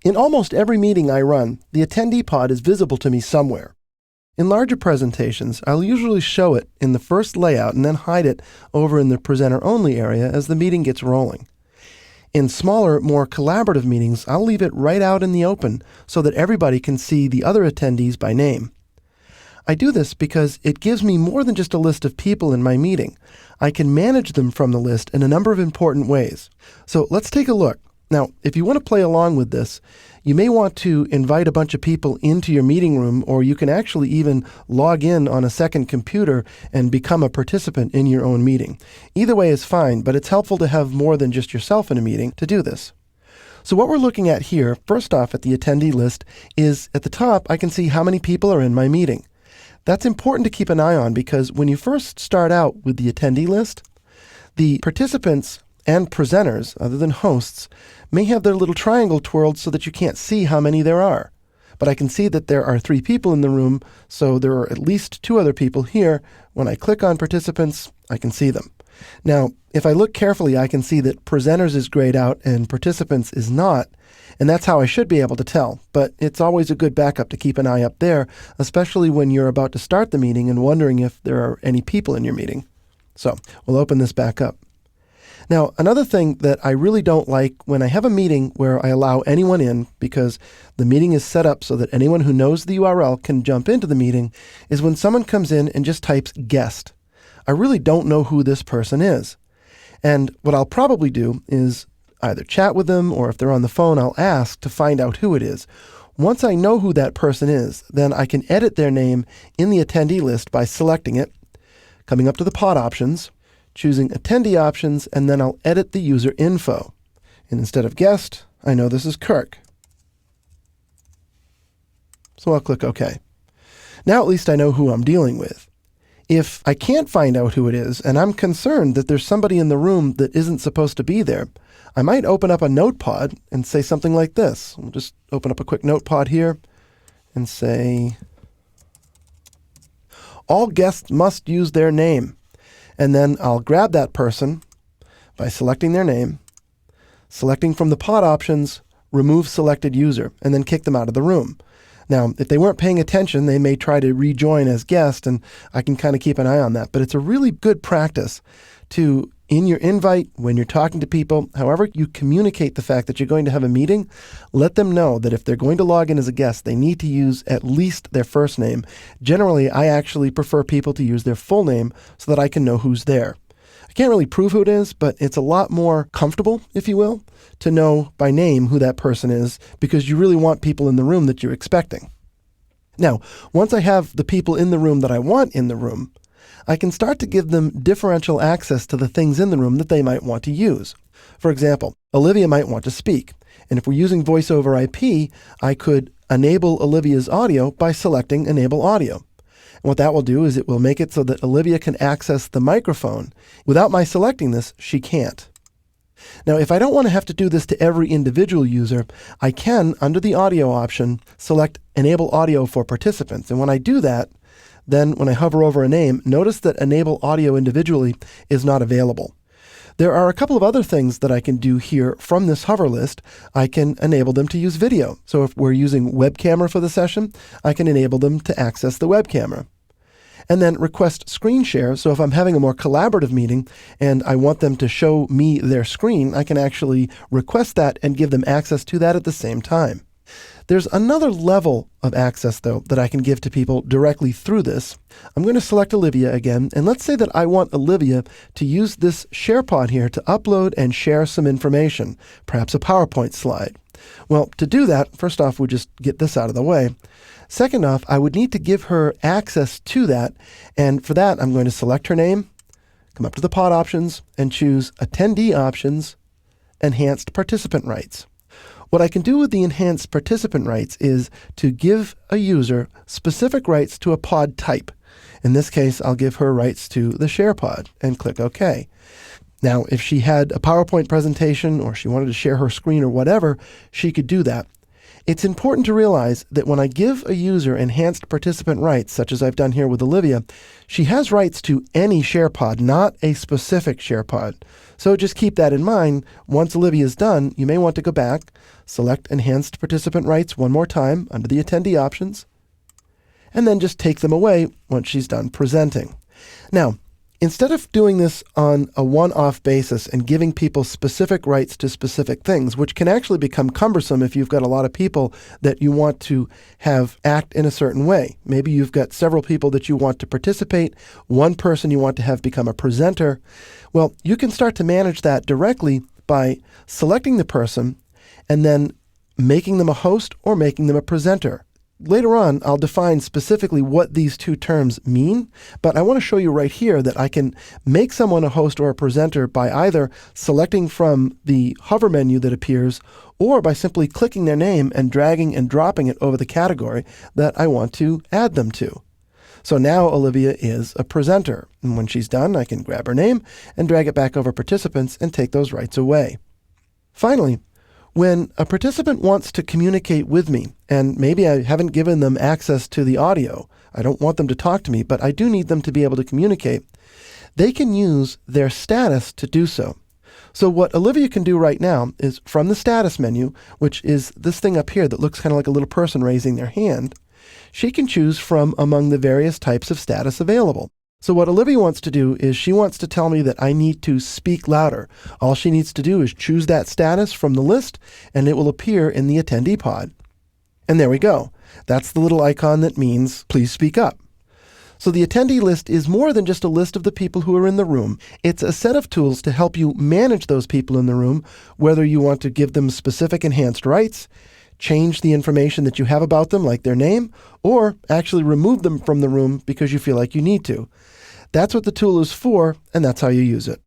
In almost every meeting I run, the attendee pod is visible to me somewhere. In larger presentations, I'll usually show it in the first layout and then hide it over in the presenter-only area as the meeting gets rolling. In smaller, more collaborative meetings, I'll leave it right out in the open so that everybody can see the other attendees by name. I do this because it gives me more than just a list of people in my meeting. I can manage them from the list in a number of important ways. So let's take a look. Now, if you want to play along with this, you may want to invite a bunch of people into your meeting room, or you can actually even log in on a second computer and become a participant in your own meeting. Either way is fine, but it's helpful to have more than just yourself in a meeting to do this. So what we're looking at here, first off at the attendee list, is at the top I can see how many people are in my meeting. That's important to keep an eye on because when you first start out with the attendee list, the participants and presenters, other than hosts, may have their little triangle twirled so that you can't see how many there are. But I can see that there are 3 people in the room, so there are at least 2 other people here. When I click on participants, I can see them. Now, if I look carefully, I can see that presenters is grayed out and participants is not, and that's how I should be able to tell. But it's always a good backup to keep an eye up there, especially when you're about to start the meeting and wondering if there are any people in your meeting. So we'll open this back up. Now, another thing that I really don't like when I have a meeting where I allow anyone in, because the meeting is set up so that anyone who knows the URL can jump into the meeting, is when someone comes in and just types guest. I really don't know who this person is. And what I'll probably do is either chat with them, or if they're on the phone, I'll ask to find out who it is. Once I know who that person is, then I can edit their name in the attendee list by selecting it, coming up to the pod options, choosing attendee options, and then I'll edit the user info. And instead of guest, I know this is Kirk. So I'll click OK. Now at least I know who I'm dealing with. If I can't find out who it is, and I'm concerned that there's somebody in the room that isn't supposed to be there, I might open up a notepad and say something like this. We'll just open up a quick notepad here and say, all guests must use their name. And then I'll grab that person by selecting their name, selecting from the pod options, remove selected user, and then kick them out of the room. Now, if they weren't paying attention, they may try to rejoin as guest, and I can kind of keep an eye on that. But it's a really good practice to, in your invite, when you're talking to people, however you communicate the fact that you're going to have a meeting, let them know that if they're going to log in as a guest, they need to use at least their first name. Generally, I actually prefer people to use their full name so that I can know who's there. I can't really prove who it is, but it's a lot more comfortable, if you will, to know by name who that person is, because you really want people in the room that you're expecting. Now, once I have the people in the room that I want in the room, I can start to give them differential access to the things in the room that they might want to use. For example, Olivia might want to speak, and if we're using voice over IP, I could enable Olivia's audio by selecting Enable Audio. And what that will do is it will make it so that Olivia can access the microphone. Without my selecting this, she can't. Now, if I don't want to have to do this to every individual user, I can, under the audio option, select Enable Audio for participants. And when I do that, then when I hover over a name, notice that Enable Audio individually is not available. There are a couple of other things that I can do here from this hover list. I can enable them to use video. So if we're using web camera for the session, I can enable them to access the web camera. And then request screen share. So if I'm having a more collaborative meeting and I want them to show me their screen, I can actually request that and give them access to that at the same time. There's another level of access, though, that I can give to people directly through this. I'm going to select Olivia again, and let's say that I want Olivia to use this share pod here to upload and share some information, perhaps a PowerPoint slide. Well, to do that, first off, we'll just get this out of the way. Second off, I would need to give her access to that, and for that, I'm going to select her name, come up to the pod options, and choose Attendee Options, Enhanced Participant Rights. What I can do with the enhanced participant rights is to give a user specific rights to a pod type. In this case, I'll give her rights to the share pod and click OK. Now, if she had a PowerPoint presentation or she wanted to share her screen or whatever, she could do that. It's important to realize that when I give a user enhanced participant rights, such as I've done here with Olivia, she has rights to any SharePod, not a specific SharePod. So just keep that in mind. Once Olivia is done, you may want to go back, select enhanced participant rights one more time under the attendee options, and then just take them away once she's done presenting. Now, instead of doing this on a one-off basis and giving people specific rights to specific things, which can actually become cumbersome if you've got a lot of people that you want to have act in a certain way. Maybe you've got several people that you want to participate, one person you want to have become a presenter. Well, you can start to manage that directly by selecting the person and then making them a host or making them a presenter. Later on, I'll define specifically what these two terms mean, but I want to show you right here that I can make someone a host or a presenter by either selecting from the hover menu that appears or by simply clicking their name and dragging and dropping it over the category that I want to add them to. So now Olivia is a presenter, and when she's done, I can grab her name and drag it back over participants and take those rights away. Finally, when a participant wants to communicate with me, and maybe I haven't given them access to the audio, I don't want them to talk to me, but I do need them to be able to communicate, they can use their status to do so. So what Olivia can do right now is from the status menu, which is this thing up here that looks kind of like a little person raising their hand, she can choose from among the various types of status available. So what Olivia wants to do is she wants to tell me that I need to speak louder. All she needs to do is choose that status from the list, and it will appear in the attendee pod. And there we go. That's the little icon that means, please speak up. So the attendee list is more than just a list of the people who are in the room. It's a set of tools to help you manage those people in the room, whether you want to give them specific enhanced rights, change the information that you have about them, like their name, or actually remove them from the room because you feel like you need to. That's what the tool is for, and that's how you use it.